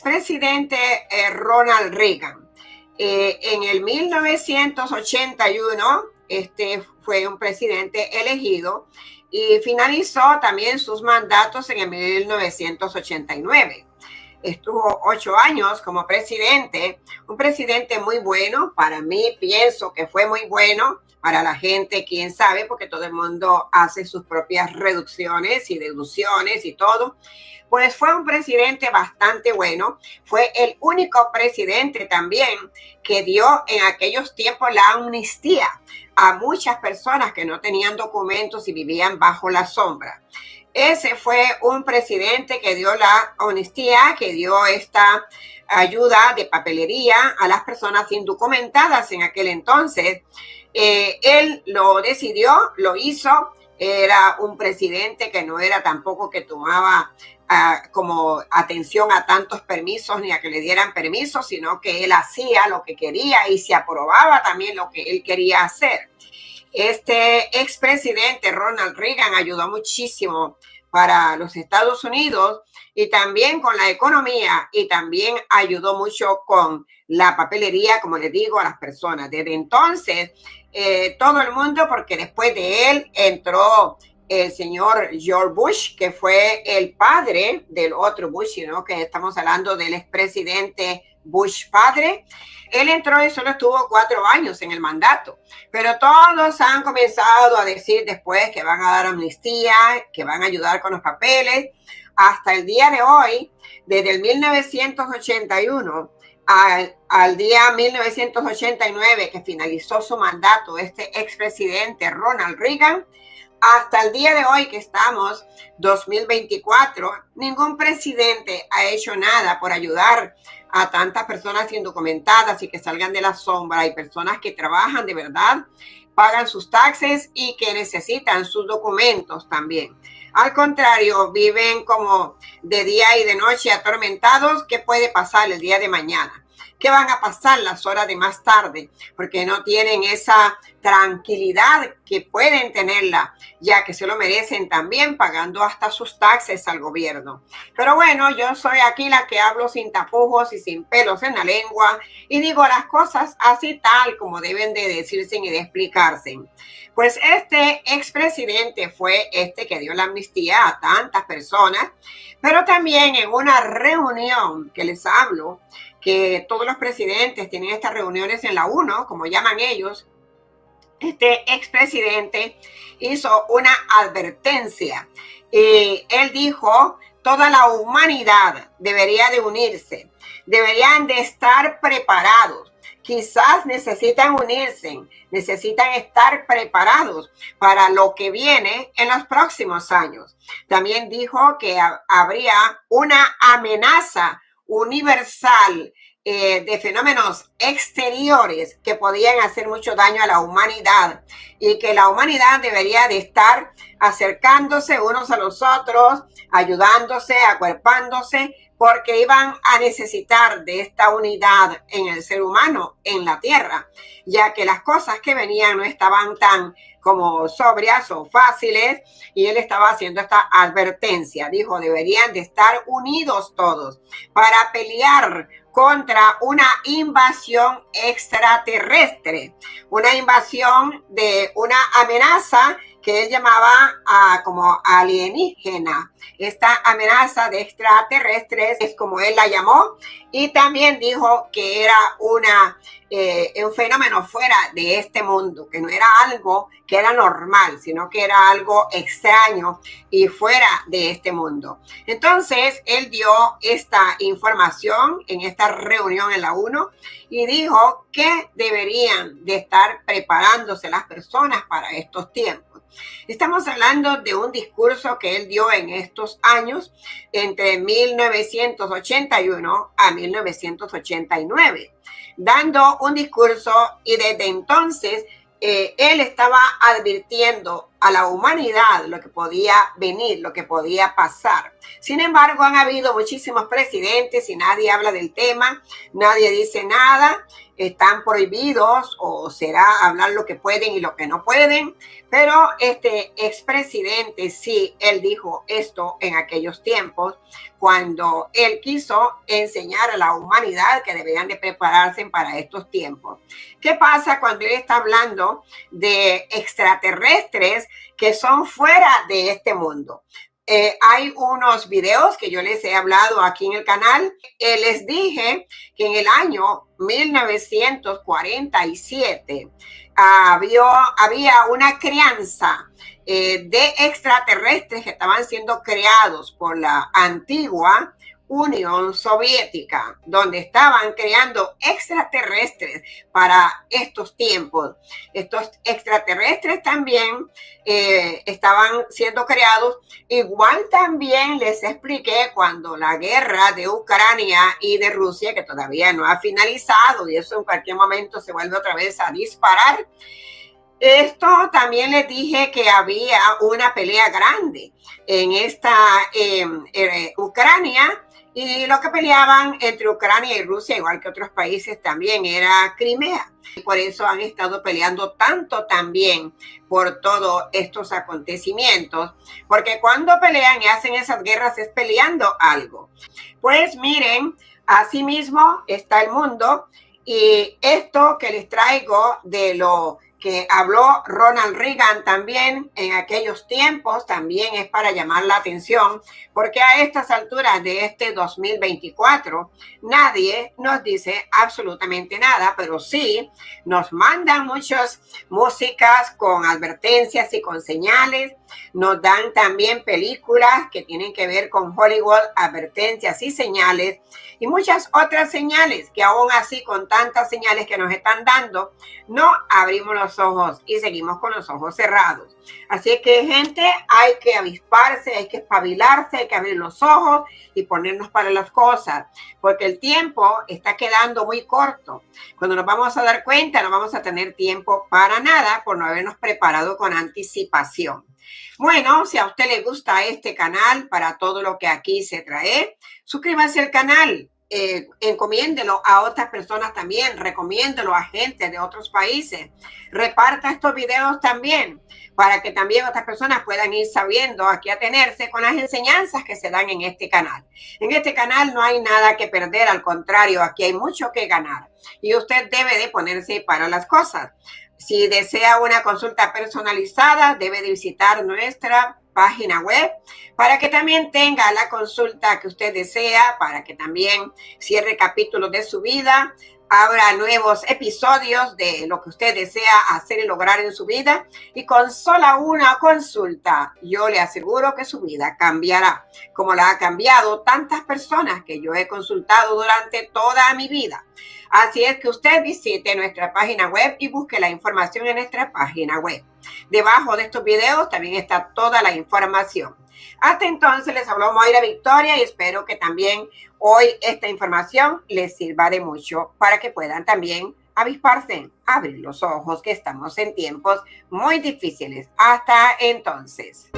expresidente Ronald Reagan. En el 1981, fue un presidente elegido y finalizó también sus mandatos en el 1989. Estuvo 8 años como presidente, un presidente muy bueno. Para mí, pienso que fue muy bueno. Para la gente, quién sabe, porque todo el mundo hace sus propias reducciones y deducciones y todo. Pues fue un presidente bastante bueno. Fue el único presidente también que dio en aquellos tiempos la amnistía a muchas personas que no tenían documentos y vivían bajo la sombra. Ese fue un presidente que dio la amnistía, que dio esta ayuda de papelería a las personas indocumentadas en aquel entonces. Él lo decidió, lo hizo. Era un presidente que no era tampoco que tomaba como atención a tantos permisos ni a que le dieran permisos, sino que él hacía lo que quería y se aprobaba también lo que él quería hacer. Este expresidente Ronald Reagan ayudó muchísimo para los Estados Unidos y también con la economía, y también ayudó mucho con la papelería, como les digo, a las personas. Desde entonces, todo el mundo, porque después de él entró el señor George Bush, que fue el padre del otro Bush, ¿no? Que estamos hablando del expresidente Bush padre. Él entró y solo estuvo 4 años en el mandato, pero todos han comenzado a decir después que van a dar amnistía, que van a ayudar con los papeles. Hasta el día de hoy, desde el 1981 al día 1989, que finalizó su mandato este expresidente Ronald Reagan, hasta el día de hoy que estamos, 2024, ningún presidente ha hecho nada por ayudar a tantas personas indocumentadas y que salgan de la sombra, y personas que trabajan de verdad, pagan sus taxes y que necesitan sus documentos también. Al contrario, viven como de día y de noche atormentados. ¿Qué puede pasar el día de mañana? ¿Qué van a pasar las horas de más tarde? Porque no tienen esa tranquilidad que pueden tenerla, ya que se lo merecen también, pagando hasta sus taxes al gobierno. Pero bueno, yo soy aquí la que hablo sin tapujos y sin pelos en la lengua, y digo las cosas así tal como deben de decirse y de explicarse. Pues este expresidente fue que dio la amnistía a tantas personas, pero también en una reunión que les hablo, que todos los presidentes tienen estas reuniones en la ONU, como llaman ellos, este expresidente hizo una advertencia. Él dijo, toda la humanidad debería de unirse, deberían de estar preparados. Quizás necesitan unirse, necesitan estar preparados para lo que viene en los próximos años. También dijo que habría una amenaza universal de fenómenos exteriores que podían hacer mucho daño a la humanidad, y que la humanidad debería de estar acercándose unos a los otros, ayudándose, acuerpándose, porque iban a necesitar de esta unidad en el ser humano, en la tierra, ya que las cosas que venían no estaban tan como sobrias o fáciles, y él estaba haciendo esta advertencia. Dijo, deberían de estar unidos todos para pelear contra una invasión extraterrestre, una invasión de una amenaza que él llamaba como alienígena. Esta amenaza de extraterrestres es como él la llamó, y también dijo que era un fenómeno fuera de este mundo, que no era algo que era normal, sino que era algo extraño y fuera de este mundo. Entonces, él dio esta información en esta reunión en la ONU y dijo que deberían de estar preparándose las personas para estos tiempos. Estamos hablando de un discurso que él dio en estos años, entre 1981 a 1989, dando un discurso, y desde entonces él estaba advirtiendo a la humanidad lo que podía venir, lo que podía pasar. Sin embargo, han habido muchísimos presidentes y nadie habla del tema, nadie dice nada, están prohibidos o será hablar lo que pueden y lo que no pueden, pero este expresidente sí, él dijo esto en aquellos tiempos cuando él quiso enseñar a la humanidad que deberían de prepararse para estos tiempos. ¿Qué pasa cuando él está hablando de extraterrestres que son fuera de este mundo? Hay unos videos que yo les he hablado aquí en el canal. Les dije que en el año 1947 había una crianza de extraterrestres que estaban siendo creados por la antigua Unión Soviética, donde estaban creando extraterrestres para estos tiempos. Estos extraterrestres también estaban siendo creados. Igual también les expliqué cuando la guerra de Ucrania y de Rusia, que todavía no ha finalizado y eso en cualquier momento se vuelve otra vez a disparar. Esto también les dije que había una pelea grande en esta Ucrania. Y lo que peleaban entre Ucrania y Rusia, igual que otros países también, era Crimea. Y por eso han estado peleando tanto también por todos estos acontecimientos. Porque cuando pelean y hacen esas guerras es peleando algo. Pues miren, así mismo está el mundo. Y esto que les traigo de lo que habló Ronald Reagan también en aquellos tiempos, también es para llamar la atención, porque a estas alturas de este 2024, nadie nos dice absolutamente nada, pero sí nos mandan muchas músicas con advertencias y con señales, nos dan también películas que tienen que ver con Hollywood, advertencias y señales, y muchas otras señales que aún así con tantas señales que nos están dando, no abrimos los ojos y seguimos con los ojos cerrados. Así que, gente, hay que avisparse, hay que espabilarse, hay que abrir los ojos y ponernos para las cosas, porque el tiempo está quedando muy corto. Cuando nos vamos a dar cuenta, no vamos a tener tiempo para nada por no habernos preparado con anticipación. Bueno, si a usted le gusta este canal para todo lo que aquí se trae, suscríbase al canal. Encomiéndelo a otras personas también, recomiéndelo a gente de otros países, reparta estos videos también para que también otras personas puedan ir sabiendo a qué atenerse con las enseñanzas que se dan en este canal. En este canal no hay nada que perder, al contrario, aquí hay mucho que ganar y usted debe de ponerse para las cosas. Si desea una consulta personalizada, debe de visitar nuestra página web para que también tenga la consulta que usted desea, para que también cierre capítulos de su vida, abra nuevos episodios de lo que usted desea hacer y lograr en su vida. Y con sola una consulta, yo le aseguro que su vida cambiará, como la ha cambiado tantas personas que yo he consultado durante toda mi vida. Así es que usted visite nuestra página web y busque la información en nuestra página web. Debajo de estos videos también está toda la información. Hasta entonces les habló Moira Victoria y espero que también hoy esta información les sirva de mucho para que puedan también avisparse, abrir los ojos, que estamos en tiempos muy difíciles. Hasta entonces.